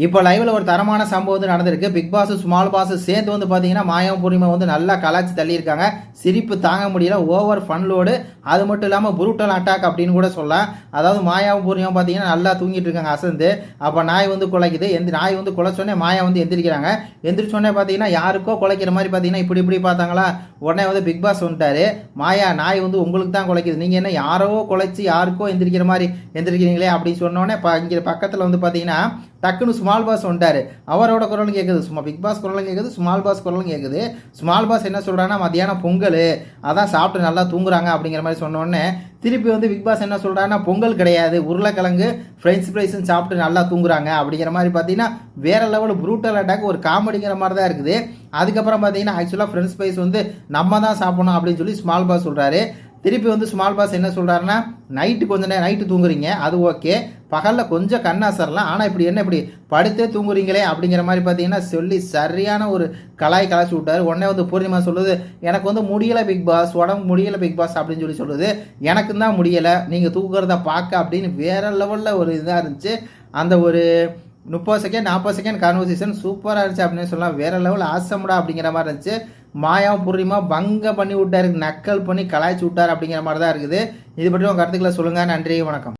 இப்போ லைவ்ல ஒரு தரமான சம்பவம் வந்து நடந்திருக்கு. பிக் பாஸ், ஸ்மால் பாஸ் சேர்ந்து வந்து பார்த்தீங்கன்னா, மாயாவும் பூர்ணிமா வந்து நல்லா கலாய்ச்சி தள்ளியிருக்காங்க. சிரிப்பு தாங்க முடியல. Over fun load. அது மட்டும் இல்லாம புரூட்டல் அட்டாக் அப்படின்னு கூட சொல்லலாம். அதாவது மாயாவும் பூர்ணிமாவும் பார்த்தீங்கன்னா, நல்லா தூங்கிட்டு இருக்காங்க அசந்து. அப்போ நாய் வந்து குலைக்குது. நாய் வந்து குலைச்சோடனே மாயா வந்து எந்திரிக்கிறாங்க. எந்திரிச்சோடனே பார்த்தீங்கன்னா, யாருக்கோ குலைக்கிற மாதிரி பார்த்தீங்கன்னா, இப்படி இப்படி பார்த்தாங்களா, உடனே வந்து பிக் பாஸ் வந்துட்டாரு. மாயா, நாய் வந்து உங்களுக்கு தான் குலைக்குது. நீங்கள் என்ன யாரோ குலைச்சி யாருக்கோ எந்திரிக்கிற மாதிரி எந்திரிக்கிறீங்களே அப்படின்னு சொன்னோடனே இங்கே பக்கத்தில் வந்து பார்த்தீங்கன்னா, டக்குன்னு ஸ்மால் பாஸ் வந்துட்டாரு. அவரோட குரலும் கேட்குது, சும்மா பிக் பாஸ் குரலும் கேட்குது, ஸ்மால் பாஸ் குரலும் கேட்குது. ஸ்மால் பாஸ் என்ன சொல்கிறாங்கன்னா, மத்தியானம் பொங்கல், அதான் சாப்பிட்டு நல்லா தூங்குறாங்க அப்படிங்கிற மாதிரி சொன்னோடனே, திருப்பி வந்து பிக் பாஸ் என்ன சொல்கிறாங்கன்னா, பொங்கல் கிடையாது, உருளைக்கிழங்கு ஃப்ரெஞ்ச் ஃப்ரைஸும் சாப்பிட்டு நல்லா தூங்குறாங்க அப்படிங்கிற மாதிரி பார்த்தீங்கன்னா, வேற லெவல் ப்ரூட்டல் அட்டாக், ஒரு காமெடிங்கிற மாதிரி தான் இருக்குது. அதுக்கப்புறம் பார்த்தீங்கன்னா, ஆக்சுவலாக ஃப்ரெஞ்ச் ஃப்ரைஸ் வந்து நம்ம தான் சாப்பிடணும் அப்படின்னு சொல்லி ஸ்மால் பாஸ் சொல்கிறாரு. திருப்பி வந்து ஸ்மால் பாஸ் என்ன சொல்கிறாருன்னா, நைட்டு கொஞ்சம் நேரம் நைட்டு தூங்குறீங்க, அது ஓகே, பகலில் கொஞ்சம் கண் அசரலாம், ஆனால் இப்படி படுத்தே தூங்குறீங்களே அப்படிங்கிற மாதிரி பார்த்தீங்கன்னா சொல்லி சரியான ஒரு கலாய்ச்சி விட்டார். உடனே வந்து பூர்ணிமா சொல்லுது, எனக்கு வந்து முடியலை பிக் பாஸ், உடம்பு முடியலை பிக் பாஸ் அப்படின்னு சொல்லி சொல்லுது. எனக்கு தான் முடியலை, நீங்கள் தூங்குறத பார்க்க அப்படின்னு வேற லெவலில் ஒரு இதாக இருந்துச்சு. அந்த ஒரு 30 செகண்ட் 40 செகண்ட் கான்வர்சேஷன் சூப்பராக இருந்துச்சு அப்படின்னு சொல்லலாம். வேற லெவல் ஆசம்டா அப்படிங்கிற மாதிரி இருந்துச்சு. மாயாவும் பூர்ணிமா பங்க பண்ணி விட்டாரு, நக்கல் பண்ணி கலாய்ச்சி விட்டார் அப்படிங்கிற மாதிரி தான் இருக்குது. இது பற்றி உங்கள் கருத்துக்களை சொல்லுங்கள். நன்றி, வணக்கம்.